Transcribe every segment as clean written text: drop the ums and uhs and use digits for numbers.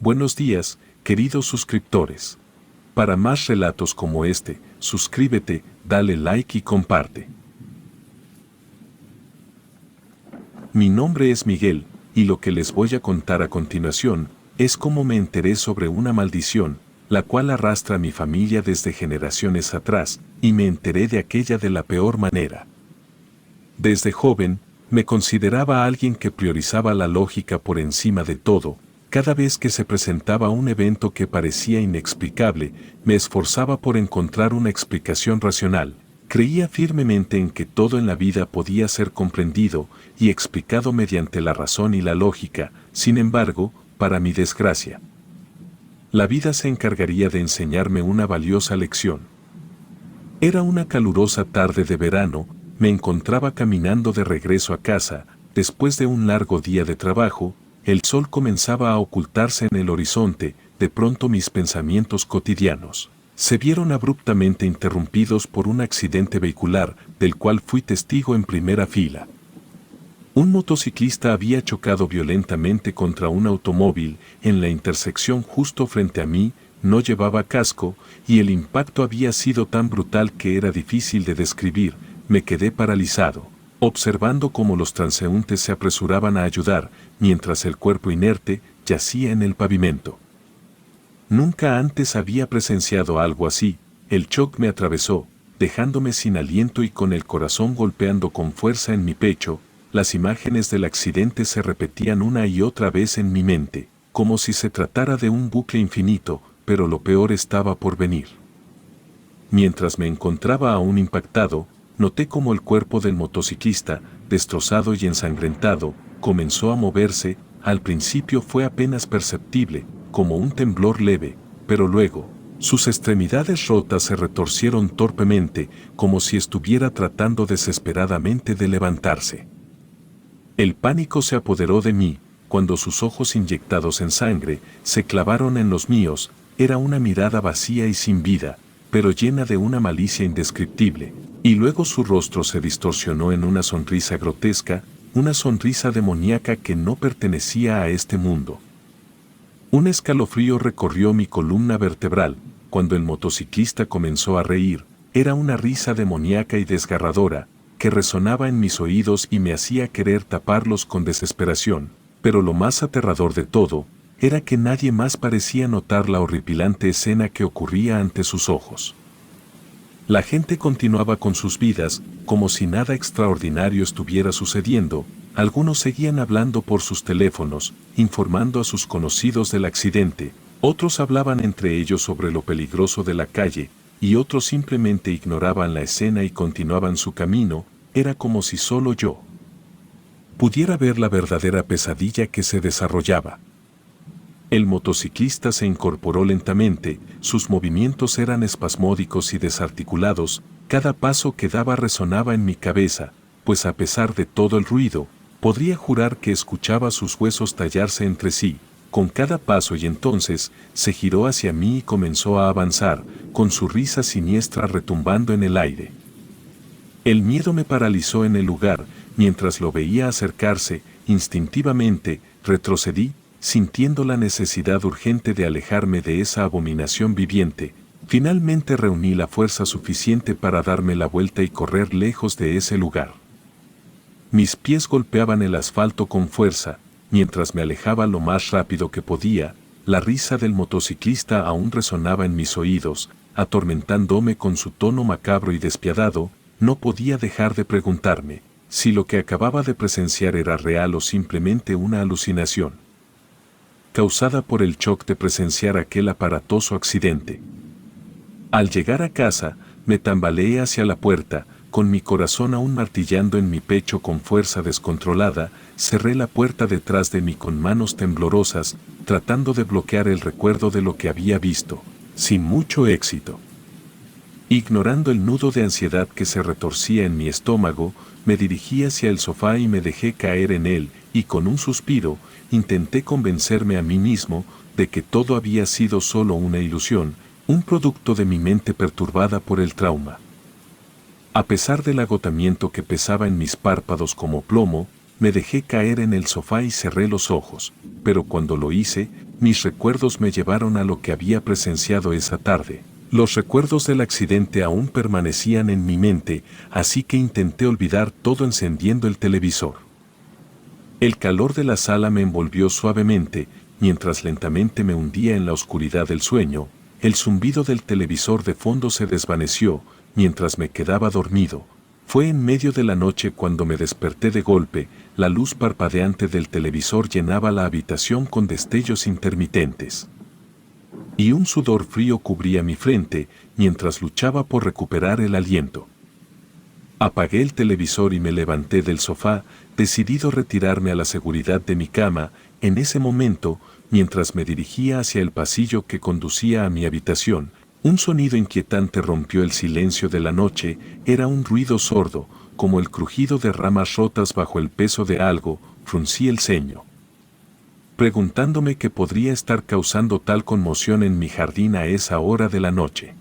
Buenos días, queridos suscriptores. Para más relatos como este, suscríbete, dale like y comparte. Mi nombre es Miguel, y lo que les voy a contar a continuación es cómo me enteré sobre una maldición, la cual arrastra a mi familia desde generaciones atrás, y me enteré de aquella de la peor manera. Desde joven, me consideraba alguien que priorizaba la lógica por encima de todo. Cada vez que se presentaba un evento que parecía inexplicable, me esforzaba por encontrar una explicación racional. Creía firmemente en que todo en la vida podía ser comprendido y explicado mediante la razón y la lógica. Sin embargo, para mi desgracia, la vida se encargaría de enseñarme una valiosa lección. Era una calurosa tarde de verano, me encontraba caminando de regreso a casa, después de un largo día de trabajo. El sol comenzaba a ocultarse en el horizonte. De pronto mis pensamientos cotidianos se vieron abruptamente interrumpidos por un accidente vehicular, del cual fui testigo en primera fila. Un motociclista había chocado violentamente contra un automóvil en la intersección justo frente a mí. No llevaba casco, y el impacto había sido tan brutal que era difícil de describir. Me quedé paralizado, observando cómo los transeúntes se apresuraban a ayudar, mientras el cuerpo inerte yacía en el pavimento. Nunca antes había presenciado algo así. El shock me atravesó, dejándome sin aliento y con el corazón golpeando con fuerza en mi pecho. Las imágenes del accidente se repetían una y otra vez en mi mente, como si se tratara de un bucle infinito, pero lo peor estaba por venir. Mientras me encontraba aún impactado, noté cómo el cuerpo del motociclista, destrozado y ensangrentado, comenzó a moverse. Al principio fue apenas perceptible, como un temblor leve, pero luego, sus extremidades rotas se retorcieron torpemente, como si estuviera tratando desesperadamente de levantarse. El pánico se apoderó de mí, cuando sus ojos inyectados en sangre se clavaron en los míos. Era una mirada vacía y sin vida, pero llena de una malicia indescriptible, y luego su rostro se distorsionó en una sonrisa grotesca, una sonrisa demoníaca que no pertenecía a este mundo. Un escalofrío recorrió mi columna vertebral, cuando el motociclista comenzó a reír. Era una risa demoníaca y desgarradora, que resonaba en mis oídos y me hacía querer taparlos con desesperación, pero lo más aterrador de todo, era que nadie más parecía notar la horripilante escena que ocurría ante sus ojos. La gente continuaba con sus vidas, como si nada extraordinario estuviera sucediendo. Algunos seguían hablando por sus teléfonos, informando a sus conocidos del accidente. Otros hablaban entre ellos sobre lo peligroso de la calle, y otros simplemente ignoraban la escena y continuaban su camino. Era como si solo yo pudiera ver la verdadera pesadilla que se desarrollaba. El motociclista se incorporó lentamente, sus movimientos eran espasmódicos y desarticulados. Cada paso que daba resonaba en mi cabeza, pues a pesar de todo el ruido, podría jurar que escuchaba sus huesos tallarse entre sí, con cada paso, y entonces se giró hacia mí y comenzó a avanzar, con su risa siniestra retumbando en el aire. El miedo me paralizó en el lugar. Mientras lo veía acercarse, instintivamente retrocedí, sintiendo la necesidad urgente de alejarme de esa abominación viviente. Finalmente reuní la fuerza suficiente para darme la vuelta y correr lejos de ese lugar. Mis pies golpeaban el asfalto con fuerza, mientras me alejaba lo más rápido que podía. La risa del motociclista aún resonaba en mis oídos, atormentándome con su tono macabro y despiadado. No podía dejar de preguntarme si lo que acababa de presenciar era real o simplemente una alucinación causada por el shock de presenciar aquel aparatoso accidente. Al llegar a casa, me tambaleé hacia la puerta, con mi corazón aún martillando en mi pecho con fuerza descontrolada. Cerré la puerta detrás de mí con manos temblorosas, tratando de bloquear el recuerdo de lo que había visto, sin mucho éxito. Ignorando el nudo de ansiedad que se retorcía en mi estómago, me dirigí hacia el sofá y me dejé caer en él, y con un suspiro, intenté convencerme a mí mismo de que todo había sido solo una ilusión, un producto de mi mente perturbada por el trauma. A pesar del agotamiento que pesaba en mis párpados como plomo, me dejé caer en el sofá y cerré los ojos, pero cuando lo hice, mis recuerdos me llevaron a lo que había presenciado esa tarde. Los recuerdos del accidente aún permanecían en mi mente, así que intenté olvidar todo encendiendo el televisor. El calor de la sala me envolvió suavemente, mientras lentamente me hundía en la oscuridad del sueño. El zumbido del televisor de fondo se desvaneció, mientras me quedaba dormido. Fue en medio de la noche cuando me desperté de golpe. La luz parpadeante del televisor llenaba la habitación con destellos intermitentes. Y un sudor frío cubría mi frente, mientras luchaba por recuperar el aliento. Apagué el televisor y me levanté del sofá, decidido a retirarme a la seguridad de mi cama. En ese momento, mientras me dirigía hacia el pasillo que conducía a mi habitación, un sonido inquietante rompió el silencio de la noche. Era un ruido sordo, como el crujido de ramas rotas bajo el peso de algo. Fruncí el ceño, preguntándome qué podría estar causando tal conmoción en mi jardín a esa hora de la noche.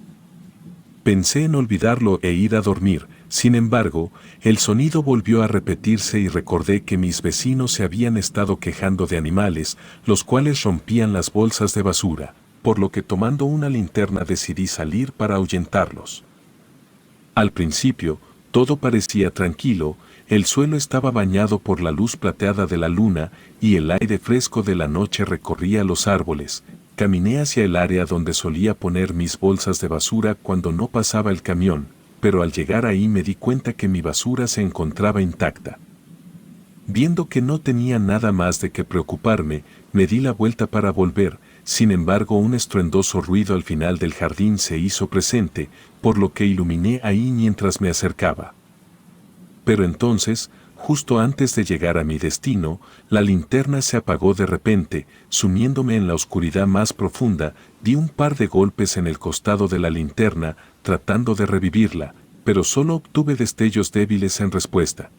Pensé en olvidarlo e ir a dormir. Sin embargo, el sonido volvió a repetirse y recordé que mis vecinos se habían estado quejando de animales, los cuales rompían las bolsas de basura, por lo que tomando una linterna decidí salir para ahuyentarlos. Al principio, todo parecía tranquilo. El suelo estaba bañado por la luz plateada de la luna y el aire fresco de la noche recorría los árboles. Caminé hacia el área donde solía poner mis bolsas de basura cuando no pasaba el camión, pero al llegar ahí me di cuenta que mi basura se encontraba intacta. Viendo que no tenía nada más de qué preocuparme, me di la vuelta para volver. Sin embargo, un estruendoso ruido al final del jardín se hizo presente, por lo que iluminé ahí mientras me acercaba. Pero entonces, justo antes de llegar a mi destino, la linterna se apagó de repente, sumiéndome en la oscuridad más profunda. Di un par de golpes en el costado de la linterna, tratando de revivirla, pero solo obtuve destellos débiles en respuesta.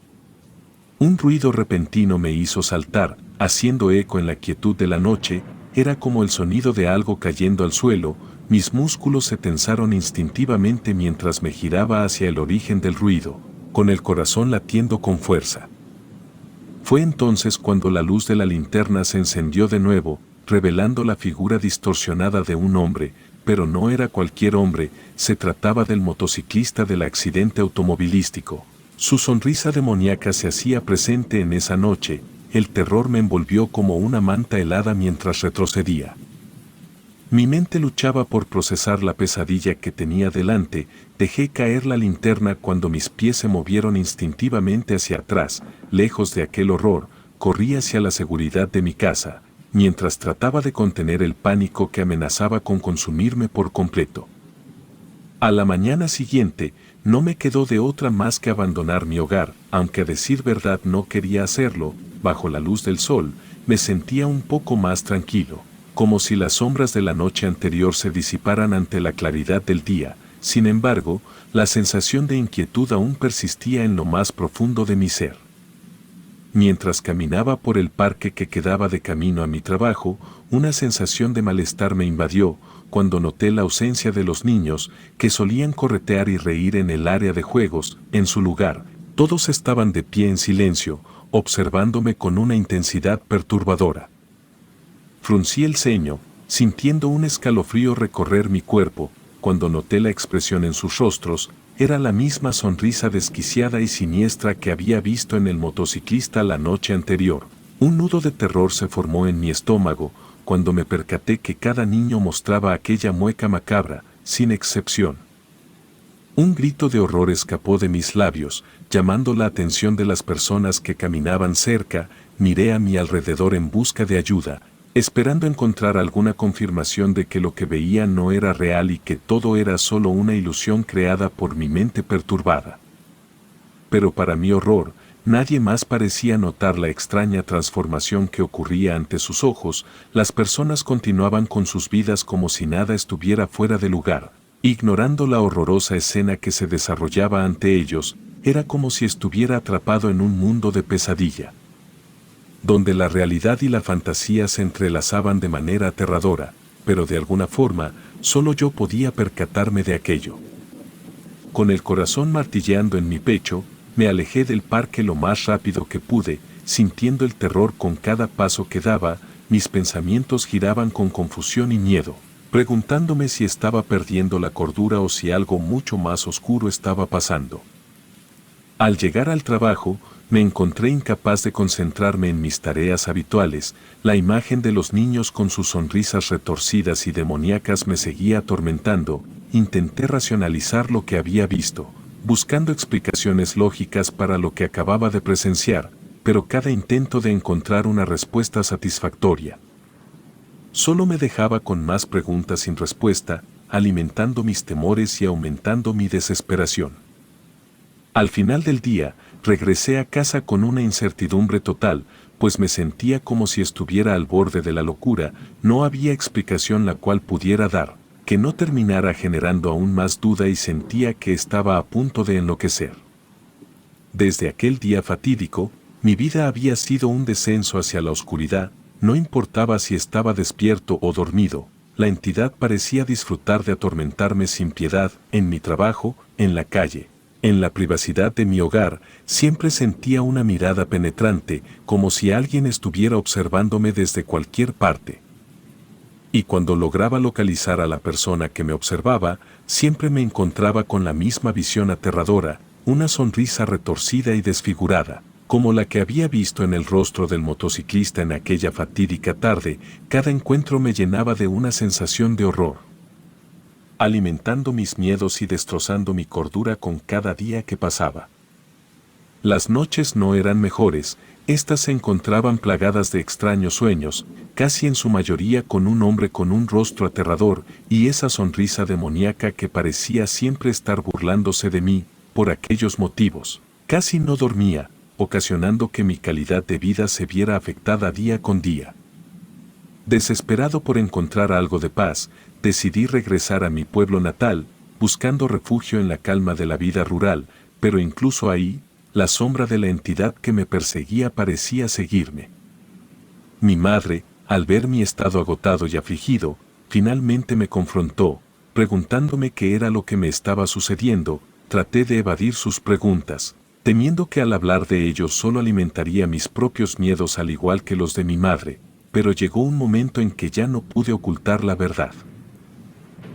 Un ruido repentino me hizo saltar, haciendo eco en la quietud de la noche. Era como el sonido de algo cayendo al suelo. Mis músculos se tensaron instintivamente mientras me giraba hacia el origen del ruido, con el corazón latiendo con fuerza. Fue entonces cuando la luz de la linterna se encendió de nuevo, revelando la figura distorsionada de un hombre, pero no era cualquier hombre. Se trataba del motociclista del accidente automovilístico. Su sonrisa demoníaca se hacía presente en esa noche. El terror me envolvió como una manta helada mientras retrocedía. Mi mente luchaba por procesar la pesadilla que tenía delante. Dejé caer la linterna cuando mis pies se movieron instintivamente hacia atrás. Lejos de aquel horror, corrí hacia la seguridad de mi casa, mientras trataba de contener el pánico que amenazaba con consumirme por completo. A la mañana siguiente, no me quedó de otra más que abandonar mi hogar, aunque a decir verdad no quería hacerlo. Bajo la luz del sol, me sentía un poco más tranquilo, como si las sombras de la noche anterior se disiparan ante la claridad del día. Sin embargo, la sensación de inquietud aún persistía en lo más profundo de mi ser. Mientras caminaba por el parque que quedaba de camino a mi trabajo, una sensación de malestar me invadió cuando noté la ausencia de los niños que solían corretear y reír en el área de juegos. En su lugar, todos estaban de pie en silencio, observándome con una intensidad perturbadora. Fruncí el ceño, sintiendo un escalofrío recorrer mi cuerpo. Cuando noté la expresión en sus rostros, era la misma sonrisa desquiciada y siniestra que había visto en el motociclista la noche anterior. Un nudo de terror se formó en mi estómago cuando me percaté que cada niño mostraba aquella mueca macabra, sin excepción. Un grito de horror escapó de mis labios, llamando la atención de las personas que caminaban cerca. Miré a mi alrededor en busca de ayuda, esperando encontrar alguna confirmación de que lo que veía no era real y que todo era solo una ilusión creada por mi mente perturbada. Pero para mi horror, nadie más parecía notar la extraña transformación que ocurría ante sus ojos. Las personas continuaban con sus vidas como si nada estuviera fuera de lugar, ignorando la horrorosa escena que se desarrollaba ante ellos. Era como si estuviera atrapado en un mundo de pesadilla, donde la realidad y la fantasía se entrelazaban de manera aterradora, pero de alguna forma, solo yo podía percatarme de aquello. Con el corazón martilleando en mi pecho, me alejé del parque lo más rápido que pude, sintiendo el terror con cada paso que daba. mis pensamientos giraban con confusión y miedo, preguntándome si estaba perdiendo la cordura o si algo mucho más oscuro estaba pasando. Al llegar al trabajo, me encontré incapaz de concentrarme en mis tareas habituales. La imagen de los niños con sus sonrisas retorcidas y demoníacas me seguía atormentando. Intenté racionalizar lo que había visto, buscando explicaciones lógicas para lo que acababa de presenciar, pero cada intento de encontrar una respuesta satisfactoria solo me dejaba con más preguntas sin respuesta, alimentando mis temores y aumentando mi desesperación. Al final del día, regresé a casa con una incertidumbre total, pues me sentía como si estuviera al borde de la locura. No había explicación la cual pudiera dar, que no terminara generando aún más duda, y sentía que estaba a punto de enloquecer. Desde aquel día fatídico, mi vida había sido un descenso hacia la oscuridad. No importaba si estaba despierto o dormido, la entidad parecía disfrutar de atormentarme sin piedad. En mi trabajo, en la calle, en la privacidad de mi hogar, siempre sentía una mirada penetrante, como si alguien estuviera observándome desde cualquier parte. Y cuando lograba localizar a la persona que me observaba, siempre me encontraba con la misma visión aterradora, una sonrisa retorcida y desfigurada, como la que había visto en el rostro del motociclista en aquella fatídica tarde. Cada encuentro me llenaba de una sensación de horror, alimentando mis miedos y destrozando mi cordura con cada día que pasaba. Las noches no eran mejores, estas se encontraban plagadas de extraños sueños, casi en su mayoría con un hombre con un rostro aterrador y esa sonrisa demoníaca que parecía siempre estar burlándose de mí. Por aquellos motivos, casi no dormía, ocasionando que mi calidad de vida se viera afectada día con día. Desesperado por encontrar algo de paz, decidí regresar a mi pueblo natal, buscando refugio en la calma de la vida rural, pero incluso ahí, la sombra de la entidad que me perseguía parecía seguirme. Mi madre, al ver mi estado agotado y afligido, finalmente me confrontó, preguntándome qué era lo que me estaba sucediendo. Traté de evadir sus preguntas, temiendo que al hablar de ello solo alimentaría mis propios miedos al igual que los de mi madre, pero llegó un momento en que ya no pude ocultar la verdad.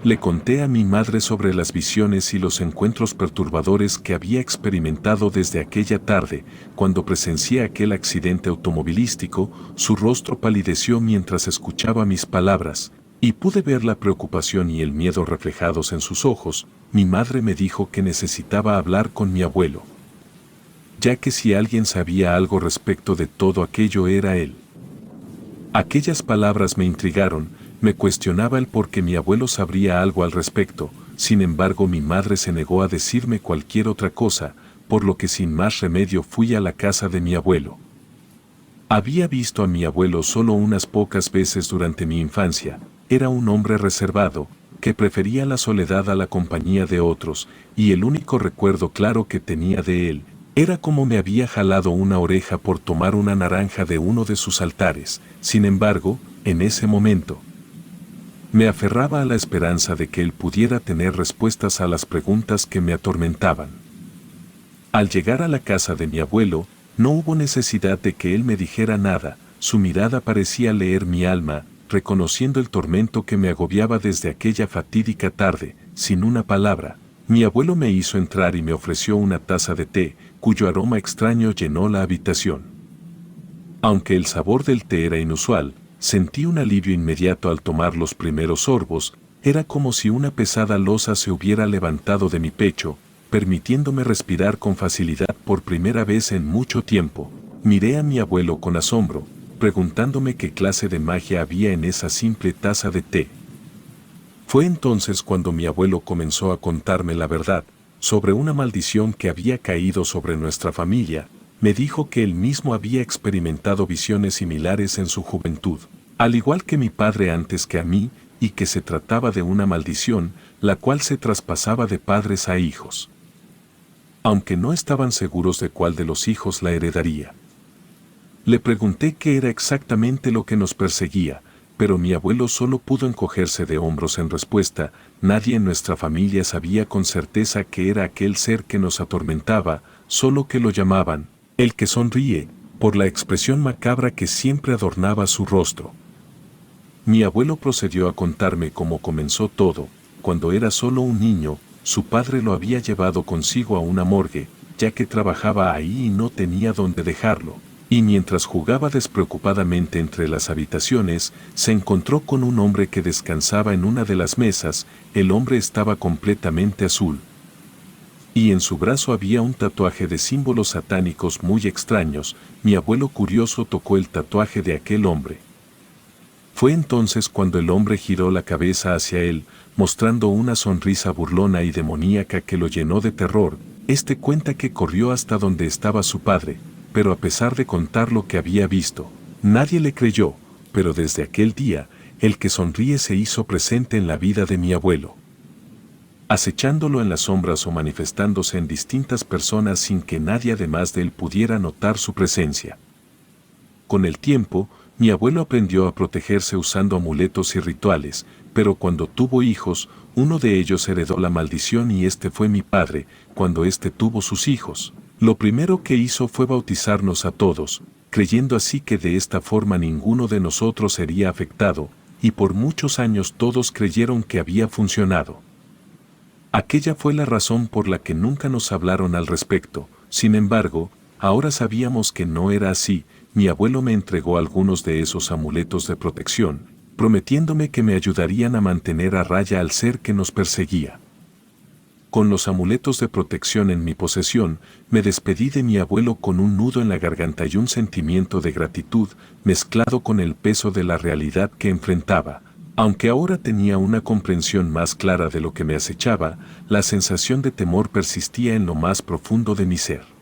Le conté a mi madre sobre las visiones y los encuentros perturbadores que había experimentado desde aquella tarde, cuando presencié aquel accidente automovilístico. Su rostro palideció mientras escuchaba mis palabras, y pude ver la preocupación y el miedo reflejados en sus ojos. Mi madre me dijo que necesitaba hablar con mi abuelo, ya que si alguien sabía algo respecto de todo aquello era él. Aquellas palabras me intrigaron. Me cuestionaba el por qué mi abuelo sabría algo al respecto. Sin embargo, mi madre se negó a decirme cualquier otra cosa, por lo que sin más remedio fui a la casa de mi abuelo. Había visto a mi abuelo solo unas pocas veces durante mi infancia. Era un hombre reservado, que prefería la soledad a la compañía de otros, y el único recuerdo claro que tenía de él era cómo me había jalado una oreja por tomar una naranja de uno de sus altares. Sin embargo, en ese momento, me aferraba a la esperanza de que él pudiera tener respuestas a las preguntas que me atormentaban. Al llegar a la casa de mi abuelo, no hubo necesidad de que él me dijera nada. Su mirada parecía leer mi alma, reconociendo el tormento que me agobiaba desde aquella fatídica tarde. Sin una palabra, mi abuelo me hizo entrar y me ofreció una taza de té, cuyo aroma extraño llenó la habitación. Aunque el sabor del té era inusual, sentí un alivio inmediato al tomar los primeros sorbos. Era como si una pesada losa se hubiera levantado de mi pecho, permitiéndome respirar con facilidad por primera vez en mucho tiempo. Miré a mi abuelo con asombro, preguntándome qué clase de magia había en esa simple taza de té. Fue entonces cuando mi abuelo comenzó a contarme la verdad sobre una maldición que había caído sobre nuestra familia. Me dijo que él mismo había experimentado visiones similares en su juventud, al igual que mi padre antes que a mí, y que se trataba de una maldición, la cual se traspasaba de padres a hijos, aunque no estaban seguros de cuál de los hijos la heredaría. Le pregunté qué era exactamente lo que nos perseguía, pero mi abuelo solo pudo encogerse de hombros en respuesta. Nadie en nuestra familia sabía con certeza qué era aquel ser que nos atormentaba, solo que lo llamaban el que sonríe, por la expresión macabra que siempre adornaba su rostro. Mi abuelo procedió a contarme cómo comenzó todo. Cuando era solo un niño, su padre lo había llevado consigo a una morgue, ya que trabajaba ahí y no tenía dónde dejarlo. Y mientras jugaba despreocupadamente entre las habitaciones, se encontró con un hombre que descansaba en una de las mesas. El hombre estaba completamente azul. Y en su brazo había un tatuaje de símbolos satánicos muy extraños. Mi abuelo curioso tocó el tatuaje de aquel hombre. Fue entonces cuando el hombre giró la cabeza hacia él, mostrando una sonrisa burlona y demoníaca que lo llenó de terror. Este cuenta que corrió hasta donde estaba su padre, pero a pesar de contar lo que había visto, nadie le creyó, pero desde aquel día, el que sonríe se hizo presente en la vida de mi abuelo, acechándolo en las sombras o manifestándose en distintas personas sin que nadie además de él pudiera notar su presencia. Con el tiempo, mi abuelo aprendió a protegerse usando amuletos y rituales, pero cuando tuvo hijos, uno de ellos heredó la maldición y este fue mi padre. Cuando este tuvo sus hijos, lo primero que hizo fue bautizarnos a todos, creyendo así que de esta forma ninguno de nosotros sería afectado, y por muchos años todos creyeron que había funcionado. Aquella fue la razón por la que nunca nos hablaron al respecto. Sin embargo, ahora sabíamos que no era así. Mi abuelo me entregó algunos de esos amuletos de protección, prometiéndome que me ayudarían a mantener a raya al ser que nos perseguía. Con los amuletos de protección en mi posesión, me despedí de mi abuelo con un nudo en la garganta y un sentimiento de gratitud mezclado con el peso de la realidad que enfrentaba. Aunque ahora tenía una comprensión más clara de lo que me acechaba, la sensación de temor persistía en lo más profundo de mi ser.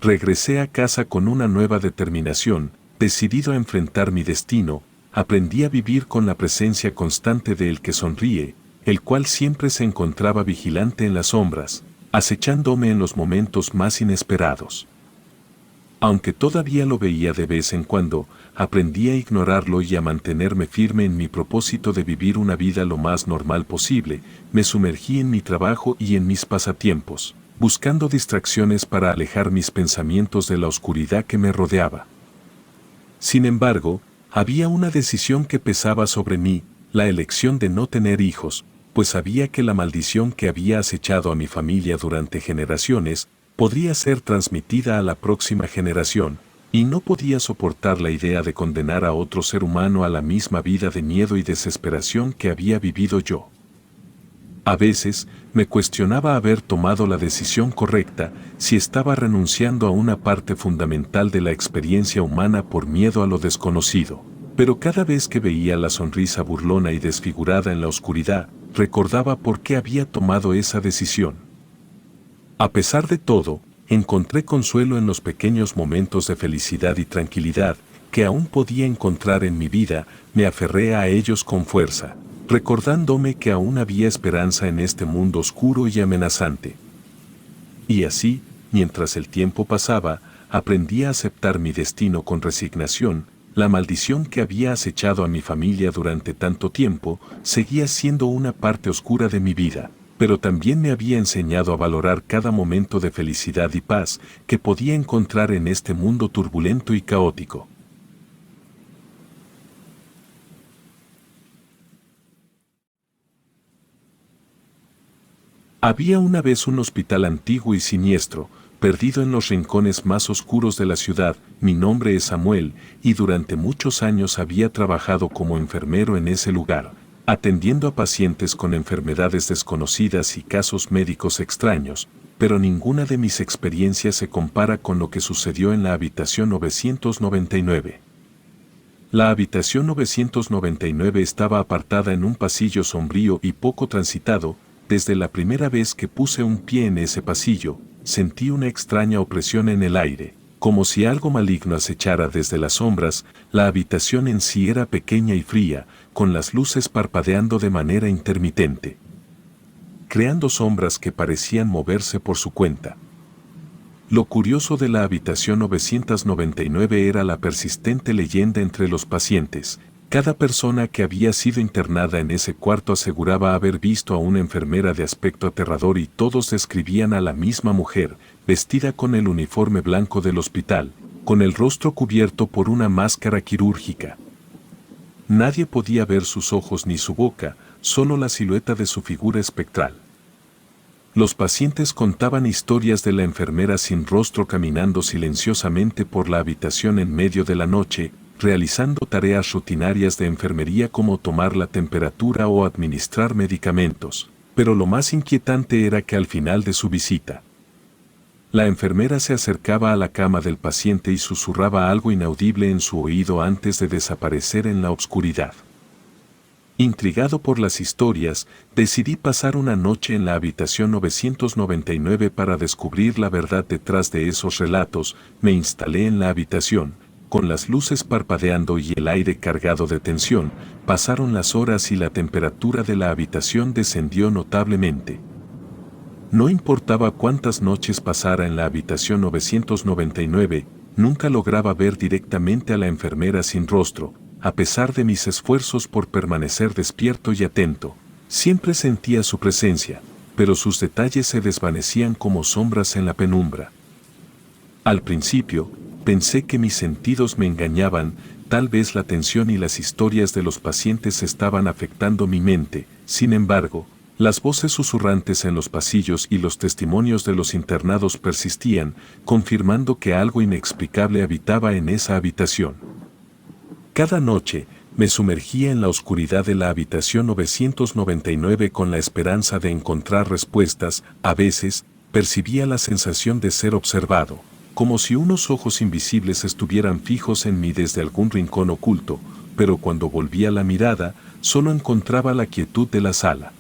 Regresé a casa con una nueva determinación, decidido a enfrentar mi destino. Aprendí a vivir con la presencia constante de El que sonríe, el cual siempre se encontraba vigilante en las sombras, acechándome en los momentos más inesperados. Aunque todavía lo veía de vez en cuando, aprendí a ignorarlo y a mantenerme firme en mi propósito de vivir una vida lo más normal posible. Me sumergí en mi trabajo y en mis pasatiempos, buscando distracciones para alejar mis pensamientos de la oscuridad que me rodeaba. Sin embargo, había una decisión que pesaba sobre mí, la elección de no tener hijos, pues sabía que la maldición que había acechado a mi familia durante generaciones podría ser transmitida a la próxima generación, y no podía soportar la idea de condenar a otro ser humano a la misma vida de miedo y desesperación que había vivido yo. A veces, me cuestionaba haber tomado la decisión correcta, si estaba renunciando a una parte fundamental de la experiencia humana por miedo a lo desconocido. Pero cada vez que veía la sonrisa burlona y desfigurada en la oscuridad, recordaba por qué había tomado esa decisión. A pesar de todo, encontré consuelo en los pequeños momentos de felicidad y tranquilidad que aún podía encontrar en mi vida. Me aferré a ellos con fuerza, recordándome que aún había esperanza en este mundo oscuro y amenazante. Y así, mientras el tiempo pasaba, aprendí a aceptar mi destino con resignación. La maldición que había acechado a mi familia durante tanto tiempo seguía siendo una parte oscura de mi vida, pero también me había enseñado a valorar cada momento de felicidad y paz que podía encontrar en este mundo turbulento y caótico. Había una vez un hospital antiguo y siniestro, perdido en los rincones más oscuros de la ciudad. Mi nombre es Samuel, y durante muchos años había trabajado como enfermero en ese lugar, atendiendo a pacientes con enfermedades desconocidas y casos médicos extraños, pero ninguna de mis experiencias se compara con lo que sucedió en la habitación 999. La habitación 999 estaba apartada en un pasillo sombrío y poco transitado. Desde la primera vez que puse un pie en ese pasillo, sentí una extraña opresión en el aire, como si algo maligno acechara desde las sombras. La habitación en sí era pequeña y fría, con las luces parpadeando de manera intermitente, creando sombras que parecían moverse por su cuenta. Lo curioso de la habitación 999 era la persistente leyenda entre los pacientes. Cada persona que había sido internada en ese cuarto aseguraba haber visto a una enfermera de aspecto aterrador, y todos describían a la misma mujer, vestida con el uniforme blanco del hospital, con el rostro cubierto por una máscara quirúrgica. Nadie podía ver sus ojos ni su boca, solo la silueta de su figura espectral. Los pacientes contaban historias de la enfermera sin rostro caminando silenciosamente por la habitación en medio de la noche, realizando tareas rutinarias de enfermería como tomar la temperatura o administrar medicamentos. Pero lo más inquietante era que al final de su visita, la enfermera se acercaba a la cama del paciente y susurraba algo inaudible en su oído antes de desaparecer en la oscuridad. Intrigado por las historias, decidí pasar una noche en la habitación 999 para descubrir la verdad detrás de esos relatos. Me instalé en la habitación, con las luces parpadeando y el aire cargado de tensión. Pasaron las horas y la temperatura de la habitación descendió notablemente. No importaba cuántas noches pasara en la habitación 999, nunca lograba ver directamente a la enfermera sin rostro. A pesar de mis esfuerzos por permanecer despierto y atento, siempre sentía su presencia, pero sus detalles se desvanecían como sombras en la penumbra. Al principio, pensé que mis sentidos me engañaban, tal vez la tensión y las historias de los pacientes estaban afectando mi mente. Sin embargo, las voces susurrantes en los pasillos y los testimonios de los internados persistían, confirmando que algo inexplicable habitaba en esa habitación. Cada noche, me sumergía en la oscuridad de la habitación 999 con la esperanza de encontrar respuestas. A veces, percibía la sensación de ser observado, como si unos ojos invisibles estuvieran fijos en mí desde algún rincón oculto, pero cuando volvía la mirada, solo encontraba la quietud de la sala.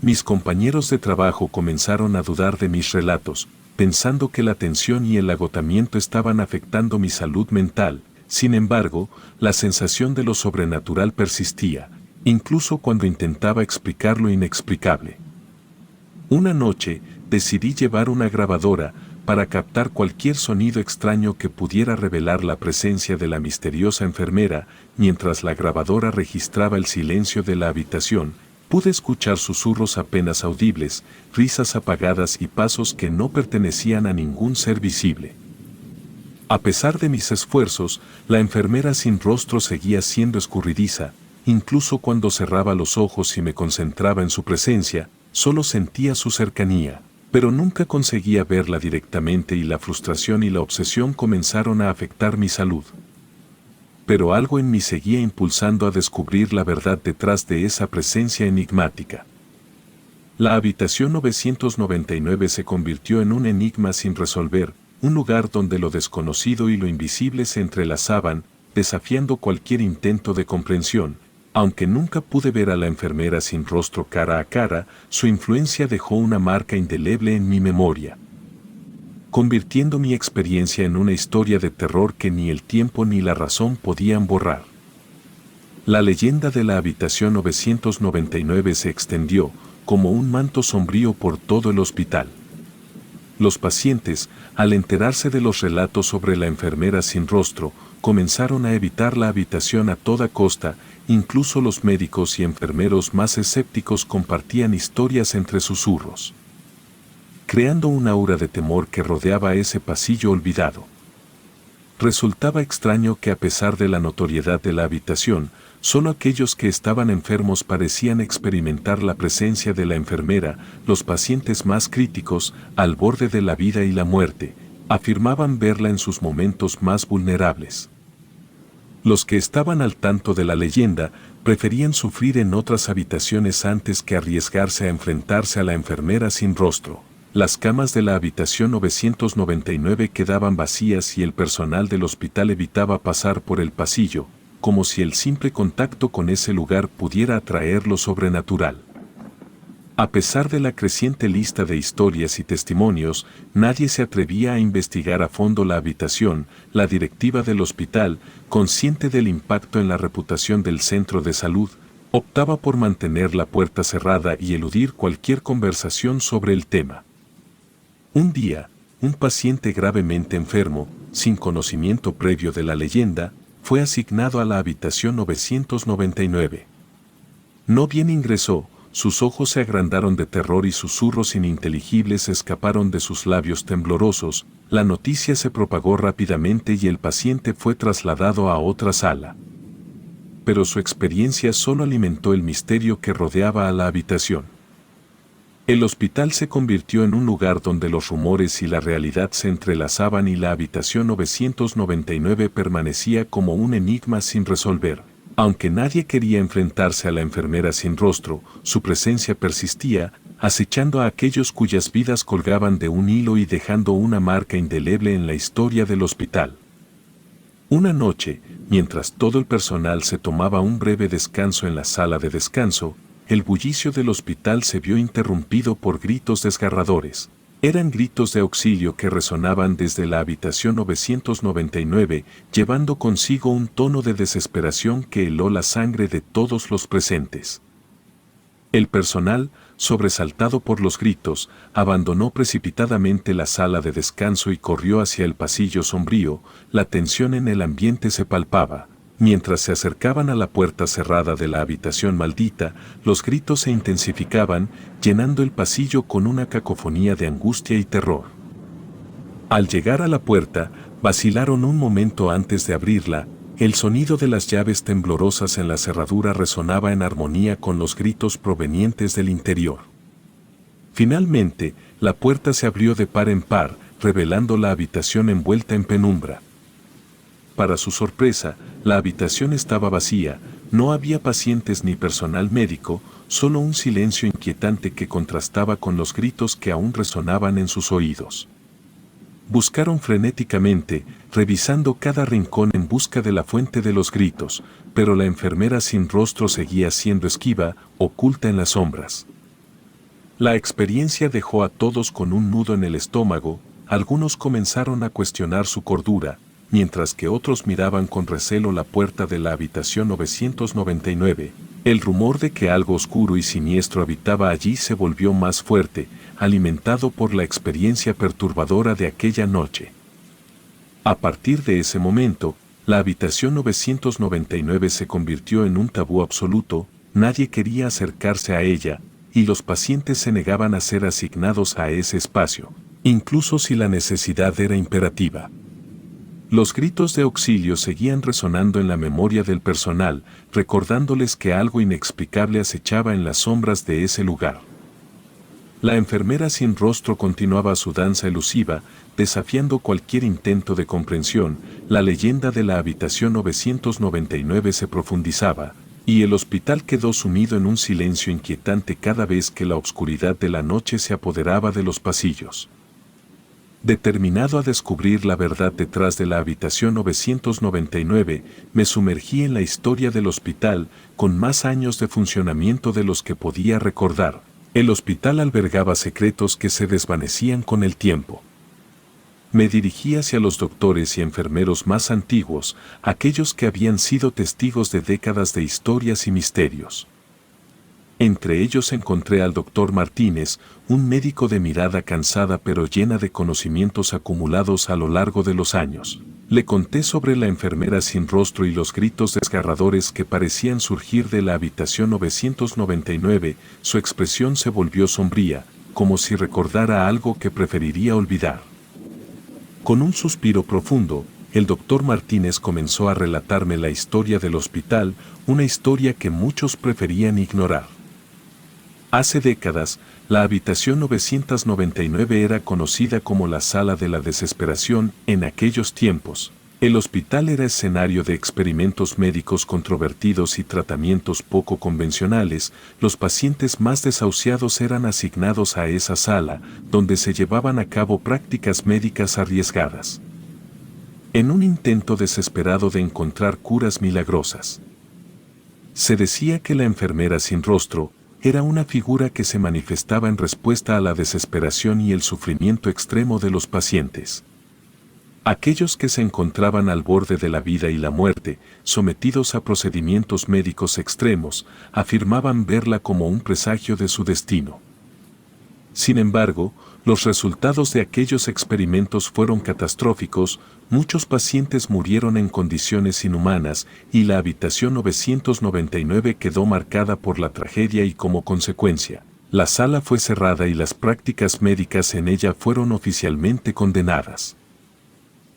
Mis compañeros de trabajo comenzaron a dudar de mis relatos, pensando que la tensión y el agotamiento estaban afectando mi salud mental. Sin embargo, la sensación de lo sobrenatural persistía, incluso cuando intentaba explicar lo inexplicable. Una noche, decidí llevar una grabadora para captar cualquier sonido extraño que pudiera revelar la presencia de la misteriosa enfermera. Mientras la grabadora registraba el silencio de la habitación, pude escuchar susurros apenas audibles, risas apagadas y pasos que no pertenecían a ningún ser visible. A pesar de mis esfuerzos, la enfermera sin rostro seguía siendo escurridiza. Incluso cuando cerraba los ojos y me concentraba en su presencia, solo sentía su cercanía, pero nunca conseguía verla directamente y la frustración y la obsesión comenzaron a afectar mi salud. Pero algo en mí seguía impulsando a descubrir la verdad detrás de esa presencia enigmática. La habitación 999 se convirtió en un enigma sin resolver, un lugar donde lo desconocido y lo invisible se entrelazaban, desafiando cualquier intento de comprensión. Aunque nunca pude ver a la enfermera sin rostro cara a cara, su influencia dejó una marca indeleble en mi memoria, convirtiendo mi experiencia en una historia de terror que ni el tiempo ni la razón podían borrar. La leyenda de la habitación 999 se extendió, como un manto sombrío por todo el hospital. Los pacientes, al enterarse de los relatos sobre la enfermera sin rostro, comenzaron a evitar la habitación a toda costa. Incluso los médicos y enfermeros más escépticos compartían historias entre susurros, creando un aura de temor que rodeaba ese pasillo olvidado. Resultaba extraño que a pesar de la notoriedad de la habitación, solo aquellos que estaban enfermos parecían experimentar la presencia de la enfermera. Los pacientes más críticos, al borde de la vida y la muerte, afirmaban verla en sus momentos más vulnerables. Los que estaban al tanto de la leyenda preferían sufrir en otras habitaciones antes que arriesgarse a enfrentarse a la enfermera sin rostro. Las camas de la habitación 999 quedaban vacías y el personal del hospital evitaba pasar por el pasillo, como si el simple contacto con ese lugar pudiera atraer lo sobrenatural. A pesar de la creciente lista de historias y testimonios, nadie se atrevía a investigar a fondo la habitación. La directiva del hospital, consciente del impacto en la reputación del centro de salud, optaba por mantener la puerta cerrada y eludir cualquier conversación sobre el tema. Un día, un paciente gravemente enfermo, sin conocimiento previo de la leyenda, fue asignado a la habitación 999. No bien ingresó, sus ojos se agrandaron de terror y susurros ininteligibles escaparon de sus labios temblorosos. La noticia se propagó rápidamente y el paciente fue trasladado a otra sala. pero su experiencia solo alimentó el misterio que rodeaba a la habitación. El hospital se convirtió en un lugar donde los rumores y la realidad se entrelazaban y la habitación 999 permanecía como un enigma sin resolver. Aunque nadie quería enfrentarse a la enfermera sin rostro, su presencia persistía, acechando a aquellos cuyas vidas colgaban de un hilo y dejando una marca indeleble en la historia del hospital. Una noche, mientras todo el personal se tomaba un breve descanso en la sala de descanso, el bullicio del hospital se vio interrumpido por gritos desgarradores. Eran gritos de auxilio que resonaban desde la habitación 999, llevando consigo un tono de desesperación que heló la sangre de todos los presentes. El personal, sobresaltado por los gritos, abandonó precipitadamente la sala de descanso y corrió hacia el pasillo sombrío. La tensión en el ambiente se palpaba. Mientras se acercaban a la puerta cerrada de la habitación maldita, los gritos se intensificaban, llenando el pasillo con una cacofonía de angustia y terror. Al llegar a la puerta, vacilaron un momento antes de abrirla. El sonido de las llaves temblorosas en la cerradura resonaba en armonía con los gritos provenientes del interior. Finalmente, la puerta se abrió de par en par, revelando la habitación envuelta en penumbra. Para su sorpresa, la habitación estaba vacía, no había pacientes ni personal médico, solo un silencio inquietante que contrastaba con los gritos que aún resonaban en sus oídos. Buscaron frenéticamente, revisando cada rincón en busca de la fuente de los gritos, pero la enfermera sin rostro seguía siendo esquiva, oculta en las sombras. La experiencia dejó a todos con un nudo en el estómago. Algunos comenzaron a cuestionar su cordura, mientras que otros miraban con recelo la puerta de la habitación 999. El rumor de que algo oscuro y siniestro habitaba allí se volvió más fuerte, alimentado por la experiencia perturbadora de aquella noche. A partir de ese momento, la habitación 999 se convirtió en un tabú absoluto. Nadie quería acercarse a ella, y los pacientes se negaban a ser asignados a ese espacio, incluso si la necesidad era imperativa. Los gritos de auxilio seguían resonando en la memoria del personal, recordándoles que algo inexplicable acechaba en las sombras de ese lugar. La enfermera sin rostro continuaba su danza elusiva, desafiando cualquier intento de comprensión. La leyenda de la habitación 999 se profundizaba, y el hospital quedó sumido en un silencio inquietante cada vez que la oscuridad de la noche se apoderaba de los pasillos. Determinado a descubrir la verdad detrás de la habitación 999, me sumergí en la historia del hospital, con más años de funcionamiento de los que podía recordar. El hospital albergaba secretos que se desvanecían con el tiempo. Me dirigí hacia los doctores y enfermeros más antiguos, aquellos que habían sido testigos de décadas de historias y misterios. Entre ellos encontré al doctor Martínez, un médico de mirada cansada pero llena de conocimientos acumulados a lo largo de los años. Le conté sobre la enfermera sin rostro y los gritos desgarradores que parecían surgir de la habitación 999. Su expresión se volvió sombría, como si recordara algo que preferiría olvidar. Con un suspiro profundo, el doctor Martínez comenzó a relatarme la historia del hospital, una historia que muchos preferían ignorar. Hace décadas, la habitación 999 era conocida como la sala de la desesperación. En aquellos tiempos, el hospital era escenario de experimentos médicos controvertidos y tratamientos poco convencionales. Los pacientes más desahuciados eran asignados a esa sala, donde se llevaban a cabo prácticas médicas arriesgadas, en un intento desesperado de encontrar curas milagrosas. Se decía que la enfermera sin rostro era una figura que se manifestaba en respuesta a la desesperación y el sufrimiento extremo de los pacientes. Aquellos que se encontraban al borde de la vida y la muerte, sometidos a procedimientos médicos extremos, afirmaban verla como un presagio de su destino. Sin embargo, los resultados de aquellos experimentos fueron catastróficos. Muchos pacientes murieron en condiciones inhumanas y la habitación 999 quedó marcada por la tragedia y como consecuencia, la sala fue cerrada y las prácticas médicas en ella fueron oficialmente condenadas.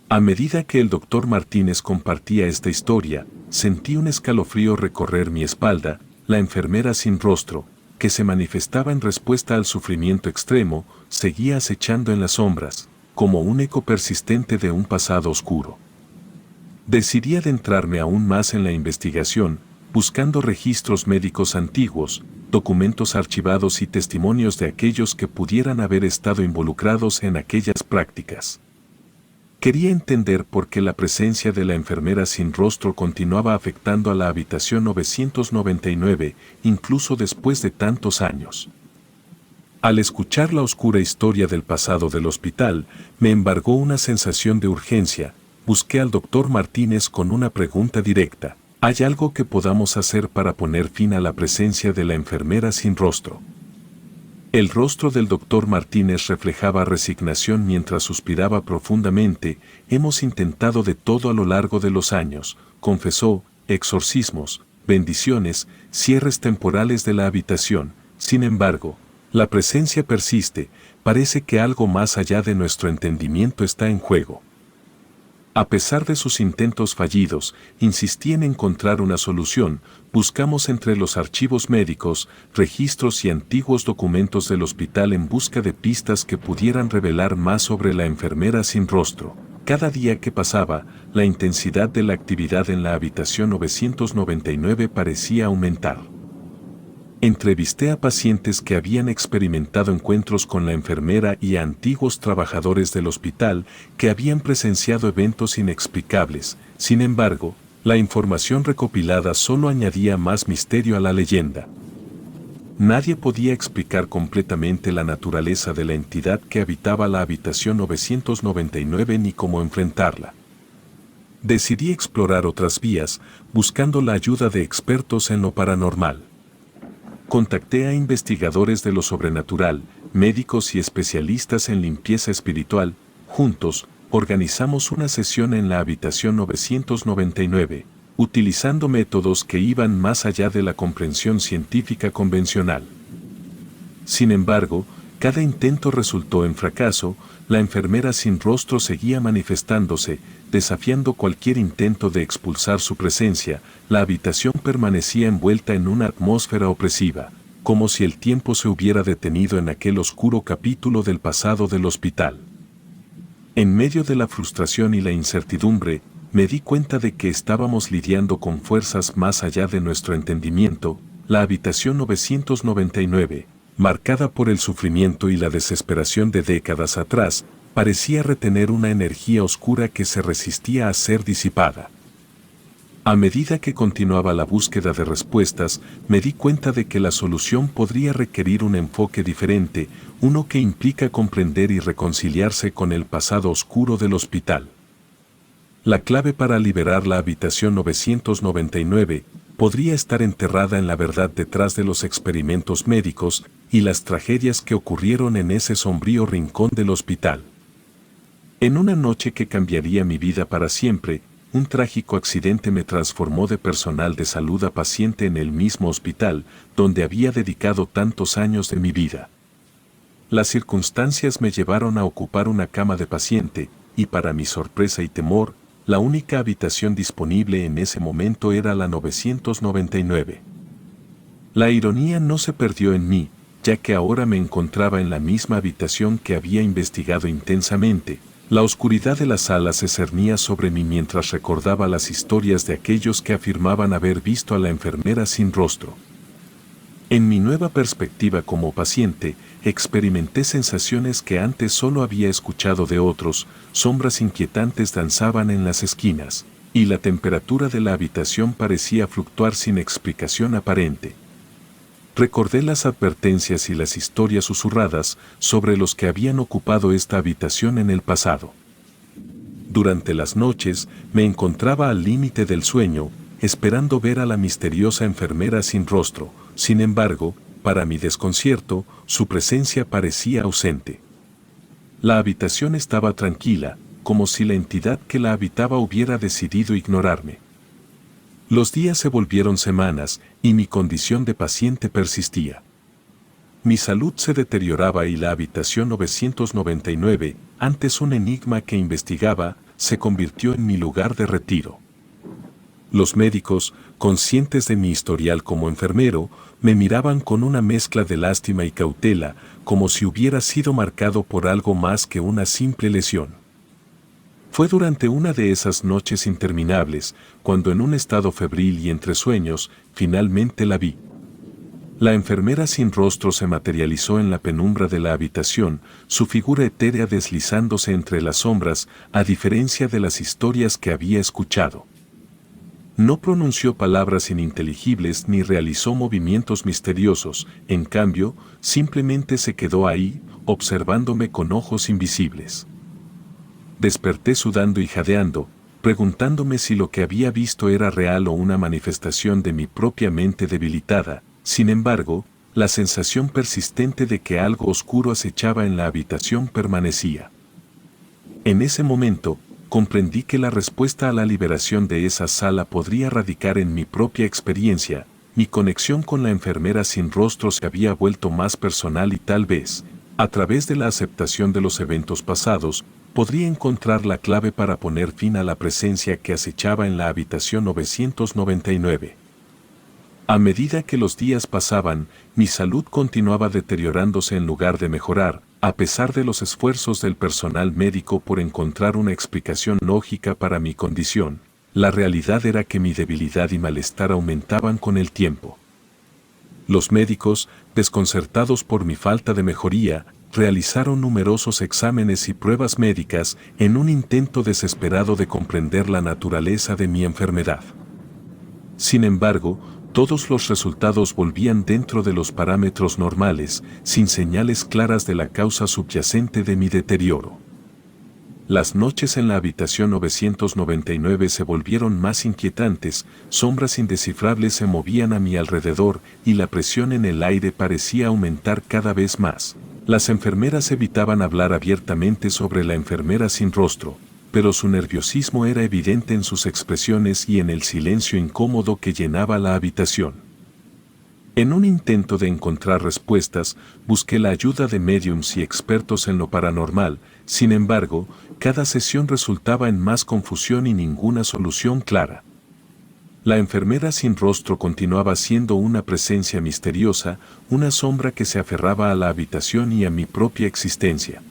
A medida que el doctor Martínez compartía esta historia, sentí un escalofrío recorrer mi espalda. La enfermera sin rostro, que se manifestaba en respuesta al sufrimiento extremo, seguía acechando en las sombras, como un eco persistente de un pasado oscuro. Decidí adentrarme aún más en la investigación, buscando registros médicos antiguos, documentos archivados y testimonios de aquellos que pudieran haber estado involucrados en aquellas prácticas. Quería entender por qué la presencia de la enfermera sin rostro continuaba afectando a la habitación 999, incluso después de tantos años. Al escuchar la oscura historia del pasado del hospital, me embargó una sensación de urgencia. Busqué al doctor Martínez con una pregunta directa. ¿Hay algo que podamos hacer para poner fin a la presencia de la enfermera sin rostro? El rostro del doctor Martínez reflejaba resignación mientras suspiraba profundamente. Hemos intentado de todo a lo largo de los años, confesó, exorcismos, bendiciones, cierres temporales de la habitación. Sin embargo, la presencia persiste. Parece que algo más allá de nuestro entendimiento está en juego. A pesar de sus intentos fallidos, insistí en encontrar una solución. Buscamos entre los archivos médicos, registros y antiguos documentos del hospital en busca de pistas que pudieran revelar más sobre la enfermera sin rostro. Cada día que pasaba, la intensidad de la actividad en la habitación 999 parecía aumentar. Entrevisté a pacientes que habían experimentado encuentros con la enfermera y a antiguos trabajadores del hospital que habían presenciado eventos inexplicables. Sin embargo, la información recopilada solo añadía más misterio a la leyenda. Nadie podía explicar completamente la naturaleza de la entidad que habitaba la habitación 999 ni cómo enfrentarla. Decidí explorar otras vías, buscando la ayuda de expertos en lo paranormal. Contacté a investigadores de lo sobrenatural, médicos y especialistas en limpieza espiritual. Juntos, organizamos una sesión en la habitación 999, utilizando métodos que iban más allá de la comprensión científica convencional. Sin embargo, cada intento resultó en fracaso. La enfermera sin rostro seguía manifestándose, desafiando cualquier intento de expulsar su presencia. La habitación permanecía envuelta en una atmósfera opresiva, como si el tiempo se hubiera detenido en aquel oscuro capítulo del pasado del hospital. En medio de la frustración y la incertidumbre, me di cuenta de que estábamos lidiando con fuerzas más allá de nuestro entendimiento. La habitación 999, marcada por el sufrimiento y la desesperación de décadas atrás, parecía retener una energía oscura que se resistía a ser disipada. A medida que continuaba la búsqueda de respuestas, me di cuenta de que la solución podría requerir un enfoque diferente, uno que implica comprender y reconciliarse con el pasado oscuro del hospital. La clave para liberar la habitación 999 podría estar enterrada en la verdad detrás de los experimentos médicos y las tragedias que ocurrieron en ese sombrío rincón del hospital. En una noche que cambiaría mi vida para siempre, un trágico accidente me transformó de personal de salud a paciente en el mismo hospital donde había dedicado tantos años de mi vida. Las circunstancias me llevaron a ocupar una cama de paciente, y para mi sorpresa y temor, la única habitación disponible en ese momento era la 999. La ironía no se perdió en mí, ya que ahora me encontraba en la misma habitación que había investigado intensamente. La oscuridad de la sala se cernía sobre mí mientras recordaba las historias de aquellos que afirmaban haber visto a la enfermera sin rostro. En mi nueva perspectiva como paciente, experimenté sensaciones que antes solo había escuchado de otros. Sombras inquietantes danzaban en las esquinas, y la temperatura de la habitación parecía fluctuar sin explicación aparente. Recordé las advertencias y las historias susurradas sobre los que habían ocupado esta habitación en el pasado. Durante las noches, me encontraba al límite del sueño, esperando ver a la misteriosa enfermera sin rostro. Sin embargo, para mi desconcierto, su presencia parecía ausente. La habitación estaba tranquila, como si la entidad que la habitaba hubiera decidido ignorarme. Los días se volvieron semanas, y mi condición de paciente persistía. Mi salud se deterioraba y la habitación 999, antes un enigma que investigaba, se convirtió en mi lugar de retiro. Los médicos, conscientes de mi historial como enfermero, me miraban con una mezcla de lástima y cautela, como si hubiera sido marcado por algo más que una simple lesión. Fue durante una de esas noches interminables, cuando en un estado febril y entre sueños, finalmente la vi. La enfermera sin rostro se materializó en la penumbra de la habitación, su figura etérea deslizándose entre las sombras, a diferencia de las historias que había escuchado. No pronunció palabras ininteligibles ni realizó movimientos misteriosos, en cambio, simplemente se quedó ahí, observándome con ojos invisibles. Desperté sudando y jadeando, preguntándome si lo que había visto era real o una manifestación de mi propia mente debilitada. Sin embargo, la sensación persistente de que algo oscuro acechaba en la habitación permanecía. En ese momento, comprendí que la respuesta a la liberación de esa sala podría radicar en mi propia experiencia. Mi conexión con la enfermera sin rostro se había vuelto más personal y tal vez, a través de la aceptación de los eventos pasados, podría encontrar la clave para poner fin a la presencia que acechaba en la habitación 999. A medida que los días pasaban, mi salud continuaba deteriorándose en lugar de mejorar, a pesar de los esfuerzos del personal médico por encontrar una explicación lógica para mi condición. La realidad era que mi debilidad y malestar aumentaban con el tiempo. Los médicos, desconcertados por mi falta de mejoría, realizaron numerosos exámenes y pruebas médicas en un intento desesperado de comprender la naturaleza de mi enfermedad. Sin embargo, todos los resultados volvían dentro de los parámetros normales, sin señales claras de la causa subyacente de mi deterioro. Las noches en la habitación 999 se volvieron más inquietantes, sombras indescifrables se movían a mi alrededor y la presión en el aire parecía aumentar cada vez más. Las enfermeras evitaban hablar abiertamente sobre la enfermera sin rostro, pero su nerviosismo era evidente en sus expresiones y en el silencio incómodo que llenaba la habitación. En un intento de encontrar respuestas, busqué la ayuda de médiums y expertos en lo paranormal. Sin embargo, cada sesión resultaba en más confusión y ninguna solución clara. La enfermera sin rostro continuaba siendo una presencia misteriosa, una sombra que se aferraba a la habitación y a mi propia existencia.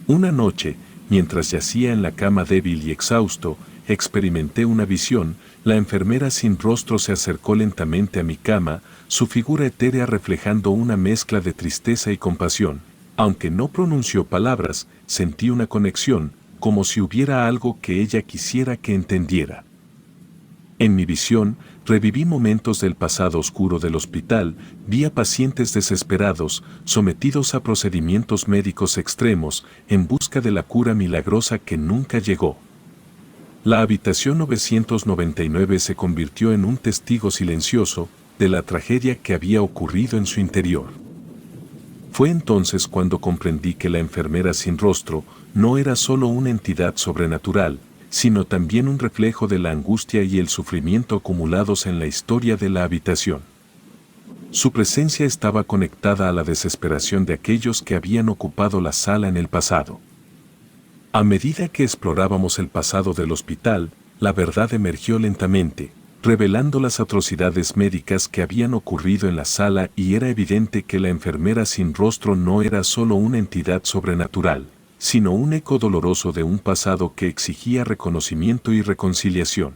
Una noche, mientras yacía en la cama débil y exhausto, experimenté una visión. La enfermera sin rostro se acercó lentamente a mi cama, su figura etérea reflejando una mezcla de tristeza y compasión. Aunque no pronunció palabras, sentí una conexión, como si hubiera algo que ella quisiera que entendiera. En mi visión, reviví momentos del pasado oscuro del hospital, vi a pacientes desesperados, sometidos a procedimientos médicos extremos, en busca de la cura milagrosa que nunca llegó. La habitación 999 se convirtió en un testigo silencioso de la tragedia que había ocurrido en su interior. Fue entonces cuando comprendí que la enfermera sin rostro no era solo una entidad sobrenatural, sino también un reflejo de la angustia y el sufrimiento acumulados en la historia de la habitación. Su presencia estaba conectada a la desesperación de aquellos que habían ocupado la sala en el pasado. A medida que explorábamos el pasado del hospital, la verdad emergió lentamente, revelando las atrocidades médicas que habían ocurrido en la sala, y era evidente que la enfermera sin rostro no era solo una entidad sobrenatural, sino un eco doloroso de un pasado que exigía reconocimiento y reconciliación.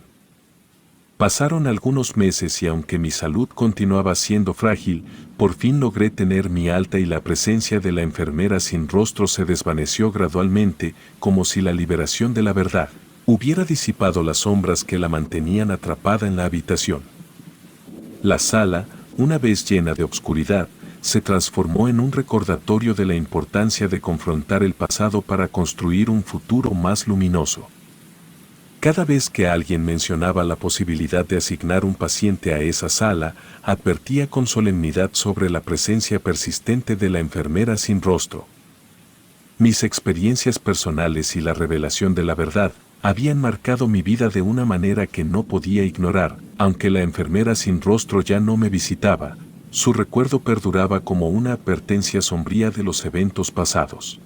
Pasaron algunos meses y aunque mi salud continuaba siendo frágil, por fin logré tener mi alta y la presencia de la enfermera sin rostro se desvaneció gradualmente, como si la liberación de la verdad hubiera disipado las sombras que la mantenían atrapada en la habitación. La sala, una vez llena de obscuridad, se transformó en un recordatorio de la importancia de confrontar el pasado para construir un futuro más luminoso. Cada vez que alguien mencionaba la posibilidad de asignar un paciente a esa sala, advertía con solemnidad sobre la presencia persistente de la enfermera sin rostro. Mis experiencias personales y la revelación de la verdad habían marcado mi vida de una manera que no podía ignorar. Aunque la enfermera sin rostro ya no me visitaba, su recuerdo perduraba como una advertencia sombría de los eventos pasados.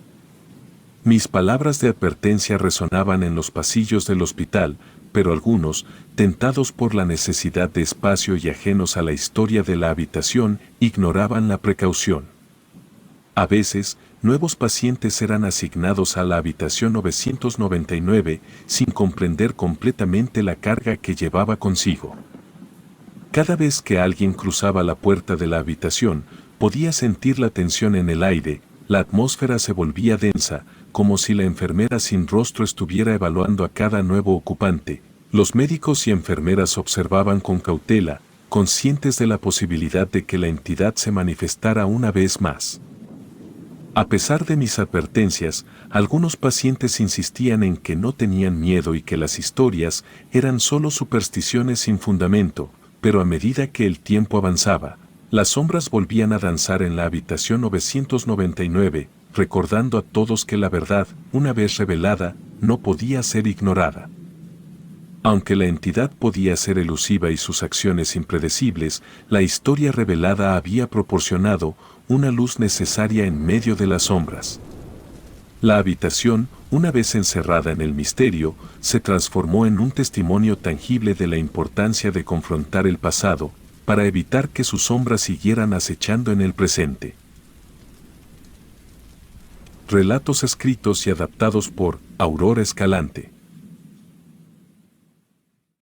Mis palabras de advertencia resonaban en los pasillos del hospital, pero algunos, tentados por la necesidad de espacio y ajenos a la historia de la habitación, ignoraban la precaución. A veces, nuevos pacientes eran asignados a la habitación 999 sin comprender completamente la carga que llevaba consigo. Cada vez que alguien cruzaba la puerta de la habitación, podía sentir la tensión en el aire, la atmósfera se volvía densa, como si la enfermera sin rostro estuviera evaluando a cada nuevo ocupante. Los médicos y enfermeras observaban con cautela, conscientes de la posibilidad de que la entidad se manifestara una vez más. A pesar de mis advertencias, algunos pacientes insistían en que no tenían miedo y que las historias eran solo supersticiones sin fundamento, pero a medida que el tiempo avanzaba, las sombras volvían a danzar en la habitación 999, recordando a todos que la verdad, una vez revelada, no podía ser ignorada. Aunque la entidad podía ser elusiva y sus acciones impredecibles, la historia revelada había proporcionado una luz necesaria en medio de las sombras. La habitación, una vez encerrada en el misterio, se transformó en un testimonio tangible de la importancia de confrontar el pasado, para evitar que sus sombras siguieran acechando en el presente. Relatos escritos y adaptados por Aurora Escalante.